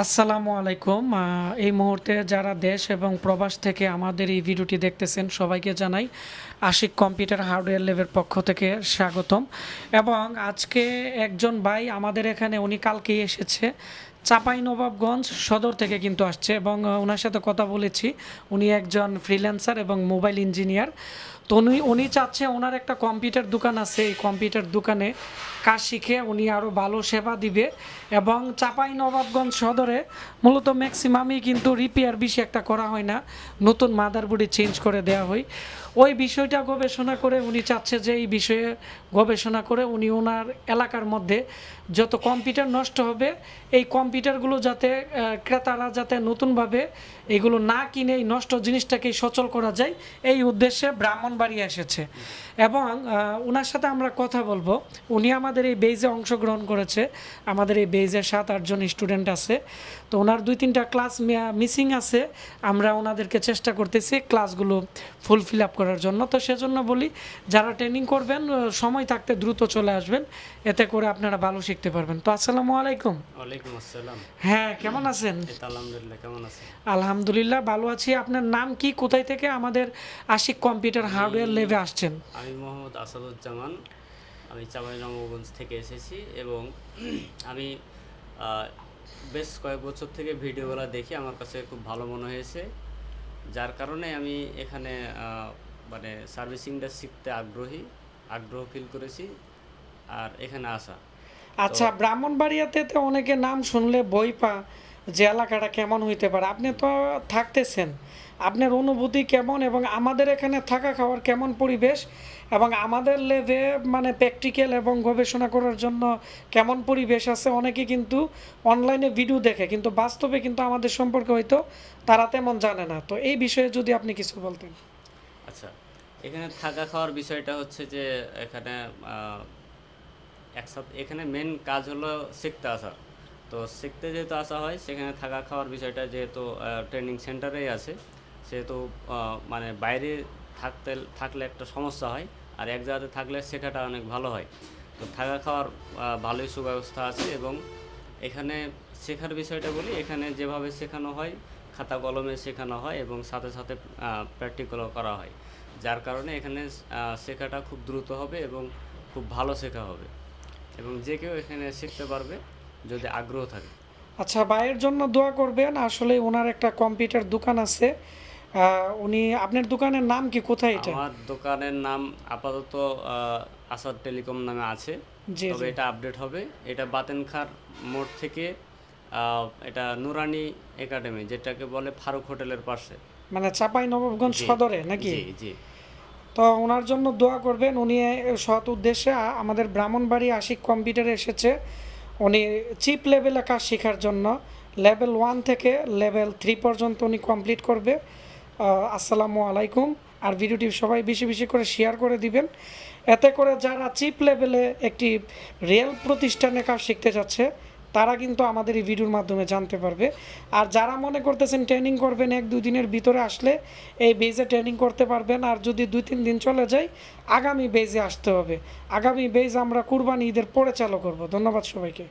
আসসালামু আলাইকুম। এই মুহূর্তে যারা দেশ এবং প্রবাস থেকে আমাদের এই ভিডিওটি দেখতেছেন সবাইকে জানাই আশিক কম্পিউটার হার্ডওয়্যার ল্যাবের পক্ষ থেকে স্বাগতম। এবং আজকে একজন ভাই আমাদের এখানে উনি কালকেই এসেছে, চাঁপাইনবাবগঞ্জ সদর থেকে কিন্তু আসছে এবং ওনার সাথে কথা বলেছি। উনি একজন ফ্রিল্যান্সার এবং মোবাইল ইঞ্জিনিয়ার। তো উনি চাচ্ছে ওনার একটা কম্পিউটার দোকান আছে, এই কম্পিউটার দোকানে কাজ শিখে উনি আরও ভালো সেবা দিবে। এবং চাঁপাইনবাবগঞ্জ সদরে মূলত ম্যাক্সিমামই কিন্তু রিপেয়ার বেশি একটা করা হয় না, নতুন মাদারবোর্ডে চেঞ্জ করে দেওয়া হয়। ওই বিষয়টা গবেষণা করে উনি চাচ্ছে যে এই বিষয়ে গবেষণা করে উনি ওনার এলাকার মধ্যে যত কম্পিউটার নষ্ট হবে এই কম্পিউটারগুলো যাতে ক্রেতারা যাতে নতুনভাবে এগুলো না কিনে এই নষ্ট জিনিসটাকে সচল করা যায়, এই উদ্দেশ্যে ব্রাহ্মণবাড়ি এসেছে। এবং ওনার সাথে আমরা কথা বলবো। উনি আমাদের এই বেজে অংশগ্রহণ করেছে, আমাদের এই বেজে 7-8 জন স্টুডেন্ট আছে। তো ওনার 2-3টা ক্লাস মিসিং আছে, আমরা ওনাদেরকে চেষ্টা করতেছি ক্লাসগুলো ফিল আপ করার জন্য। তো সেজন্য বলি যারা ট্রেনিং করবেন সময় থাকতে দ্রুত চলে আসবেন, এতে করে আপনারা ভালো শিখতে পারবেন। তো আসসালামু আলাইকুম। ওয়ালাইকুম আসসালাম। হ্যাঁ, কেমন আছেন? আলহামদুলিল্লাহ, কেমন আছেন? আলহামদুলিল্লাহ ভালো আছি। আপনার নাম কি, কোথায় থেকে আমাদের আশিক কম্পিউটার হার্ডওয়্যার ল্যাবে আসছেন? আমি মোহাম্মদ আসাদুজ্জামান। আমি চাঁপাইনবাবগঞ্জ থেকে এসেছি এবং আমি বেশ কয়েক বছর থেকে ভিডিওগুলো দেখি, আমার কাছে খুব ভালো মনে হয়েছে, যার কারণে আমি এখানে মানে সার্ভিসিংটা শিখতে আগ্রহ ফিল করেছি আর এখানে আসা। আচ্ছা, ব্রাহ্মণবাড়িয়াতে তো অনেকে নাম শুনলে বই পা যে এলাকাটা কেমন হইতে পারে। আপনি তো থাকতেছেন, আপনার অনুভূতি কেমন এবং আমাদের এখানে থাকা খাওয়ার কেমন পরিবেশ এবং আমাদের লেভে মানে প্র্যাকটিক্যাল এবং গবেষণা করার জন্য কেমন পরিবেশ আছে। অনেকে কিন্তু অনলাইনে ভিডিও দেখে কিন্তু বাস্তবে কিন্তু আমাদের সম্পর্কে হয়তো তারা তেমন জানে না। তো এই বিষয়ে যদি আপনি কিছু বলতেন। আচ্ছা, এখানে থাকা খাওয়ার বিষয়টা হচ্ছে যে এখানে একসাথে এখানে মেন কাজ হলো শিখতে আসা। তো শিখতে যেহেতু আসা হয়, সেখানে থাকা খাওয়ার বিষয়টা যেহেতু ট্রেনিং সেন্টারেই আছে, সেহেতু মানে বাইরে থাকলে একটা সমস্যা হয়, আর এক জায়গাতে থাকলে শেখাটা অনেক ভালো হয়। তো থাকা খাওয়ার ভালোই সুব্যবস্থা আছে এবং এখানে শেখার বিষয়টা বলি, এখানে যেভাবে শেখানো হয় খাতা কলমে শেখানো হয় এবং সাথে সাথে প্র্যাকটিক্যালও করা হয়, যার কারণে এখানে শেখাটা খুব দ্রুত হবে এবং খুব ভালো শেখা হবে এবং যে কেউ এখানে শিখতে পারবে যদি আগ্রহ থাকে। আচ্ছা, ভাইয়ের জন্য দোয়া করবেন। আসলে ওনার একটা কম্পিউটার দোকান আছে। উনি আপনার দোকানের নাম কি, কোথায় এটা? আমার দোকানের নাম আপাতত আসাদ টেলিকম নামে আছে, জি তবে জি। এটা আপডেট হবে। এটা বাতেনখার মোড় থেকে এটা নুরানি একাডেমি, যেটাকে বলে ফারুক হোটেলের পাশে। মানে চাপাই নবাবগঞ্জ জি সদরে নাকি? জি জি। তো ওনার জন্য দোয়া করবেন। উনি সৎ উদ্দেশ্যে আমাদের ব্রাহ্মণবাড়ি আশিক কম্পিউটারে এসেছে। উনি চিপ লেভেলে কাজ শেখার জন্য লেভেল 1 থেকে লেভেল 3 পর্যন্ত উনি কমপ্লিট করবে। আসসালামু আলাইকুম। আর ভিডিওটি সবাই বেশি বেশি করে শেয়ার করে দিবেন, এতে করে যারা চিপ লেভেলে একটি রিয়েল প্রতিষ্ঠানে কাজ শিখতে যাচ্ছে তারা কিন্তু আমাদের এই ভিডিওর মাধ্যমে জানতে পারবে। আর যারা মনে করতেছেন ট্রেনিং করবেন 1-2 দিনের ভিতরে আসলে এই বেজে ট্রেনিং করতে পারবেন। আর যদি 2-3 দিন চলে যায় আগামী বেজে আসতে হবে। আগামী বেজ আমরা কুরবানি ঈদের পরে চালু করব। ধন্যবাদ সবাইকে।